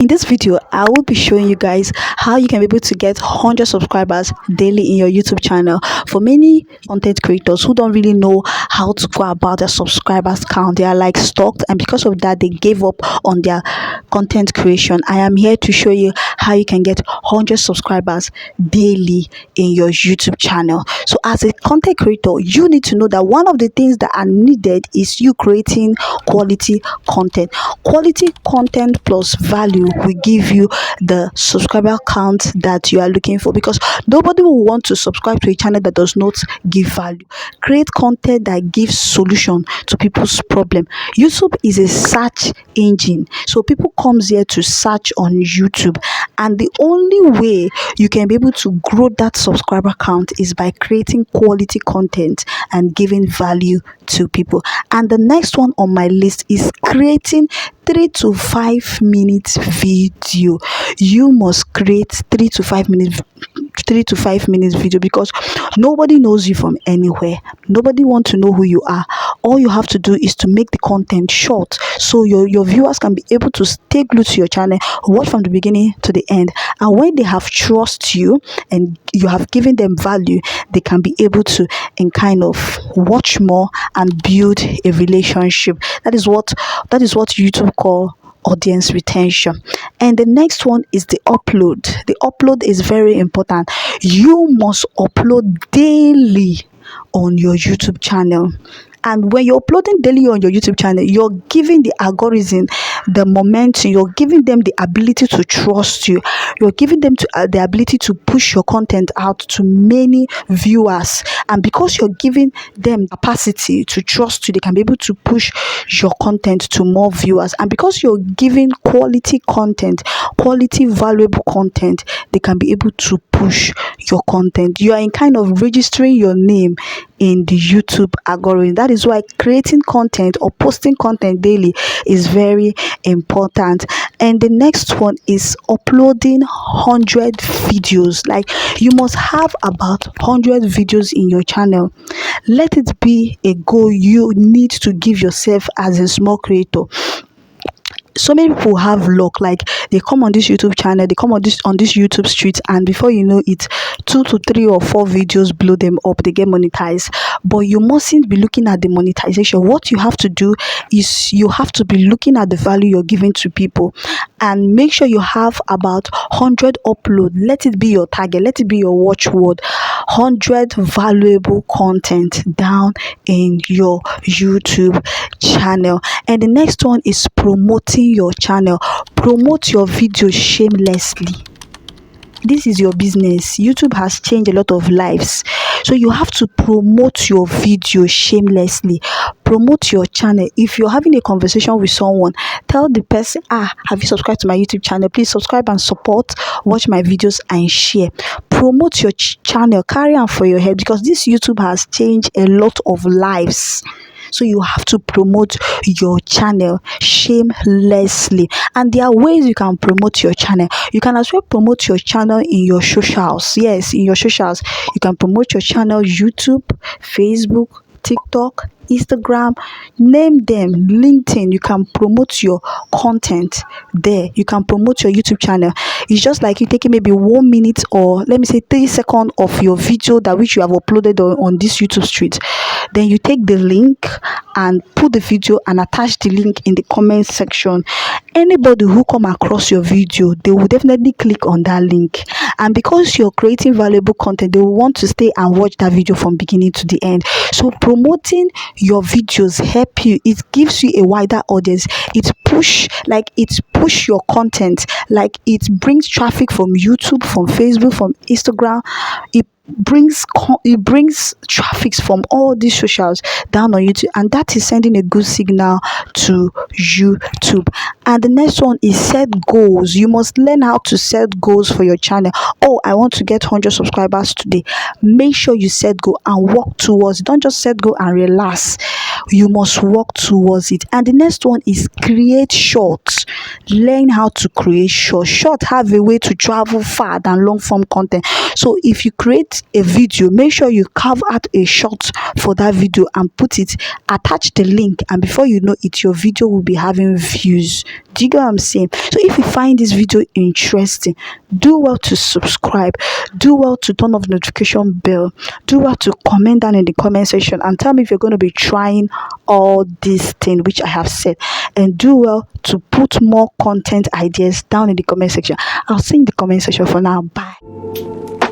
In this video, I will be showing you guys how you can be able to get 100 subscribers daily in your YouTube channel. For many content creators who don't really know how to go about their subscribers count, they are like stuck, and because of that, they gave up on their content creation. I am here to show you how you can get 100 subscribers daily in your YouTube channel. So as a content creator, you need to know that one of the things that are needed is you creating quality content. Quality content plus value will give you the subscriber count that you are looking for, because nobody will want to subscribe to a channel that does not give value. Create content that gives solution to people's problem. YouTube is a search engine, so people comes here to search on YouTube, and the only way you can be able to grow that subscriber count is by creating quality content and giving value to people. And the next one on my list is creating 3 to 5 minutes video. You must create 3 to 5 minutes video, because nobody knows you from anywhere. Nobody wants to know who you are. All you have to do is to make the content short, so your viewers can be able to stay glued to your channel, watch from the beginning to the end, and when they have trust you and you have given them value, they can be able to and kind of watch more and build a relationship. That is what YouTube call audience retention. And the next one is the upload. The upload is very important. You must upload daily on your YouTube channel. And when you're uploading daily on your YouTube channel, you're giving the algorithm the momentum, you're giving them the ability to trust you, you're giving them the ability to push your content out to many viewers. And because you're giving them capacity to trust you, they can be able to push your content to more viewers. And because you're giving quality content, quality valuable content, they can be able to push your content. You are in kind of registering your name in the YouTube algorithm. That is why creating content or posting content daily is very important. And the next one is uploading 100 videos. Like, you must have about 100 videos in your channel. Let it be a goal you need to give yourself as a small creator. So many people have luck, like they come on this YouTube channel, they come on this YouTube street, and before you know it, 2 to 3 or 4 videos blow them up, they get monetized. But you mustn't be looking at the monetization. What you have to do is you have to be looking at the value you're giving to people, and make sure you have about 100 upload. Let it be your target, let it be your watchword. 100 valuable content down in your YouTube channel. And the next one is promoting your channel. Promote your videos shamelessly. This is your business. YouTube has changed a lot of lives, so you have to promote your video shamelessly. Promote your channel. If you're having a conversation with someone, tell the person, have you subscribed to my YouTube channel? Please subscribe and support, watch my videos and share. Promote your channel. Carry on for your head, because this YouTube has changed a lot of lives. So you have to promote your channel shamelessly. And there are ways you can promote your channel. You can as well promote your channel in your socials. Yes, in your socials. You can promote your channel: YouTube, Facebook, TikTok, Instagram, name them, LinkedIn. You can promote your content there. You can promote your YouTube channel. It's just like you taking maybe 1 minute, or let me say 30 seconds of your video that which you have uploaded on this YouTube street. Then you take the link and put the video and attach the link in the comment section. Anybody who come across your video, they will definitely click on that link, and because you're creating valuable content, they will want to stay and watch that video from beginning to the end. So promoting your videos help you. It gives you a wider audience. It push your content, like it brings traffic from YouTube, from Facebook, from Instagram. It brings traffic from all these socials down on YouTube, and that is sending a good signal to YouTube. And the next one is set goals. You must learn how to set goals for your channel. I want to get 100 subscribers today. Make sure you set goal and work towards it. Don't just set goal and relax. You must work towards it. And the next one is create shorts. Learn how to create short have a way to travel far than long form content. So if you create a video, make sure you carve out a shot for that video and put it, attach the link, and before you know it, your video will be having views. Do you get what I'm saying? So if you find this video interesting, do well to subscribe, do well to turn off the notification bell, do well to comment down in the comment section and tell me if you're going to be trying all these things which I have said, and do well to put more content ideas down in the comment section. I'll see you in the comment section. For now, bye.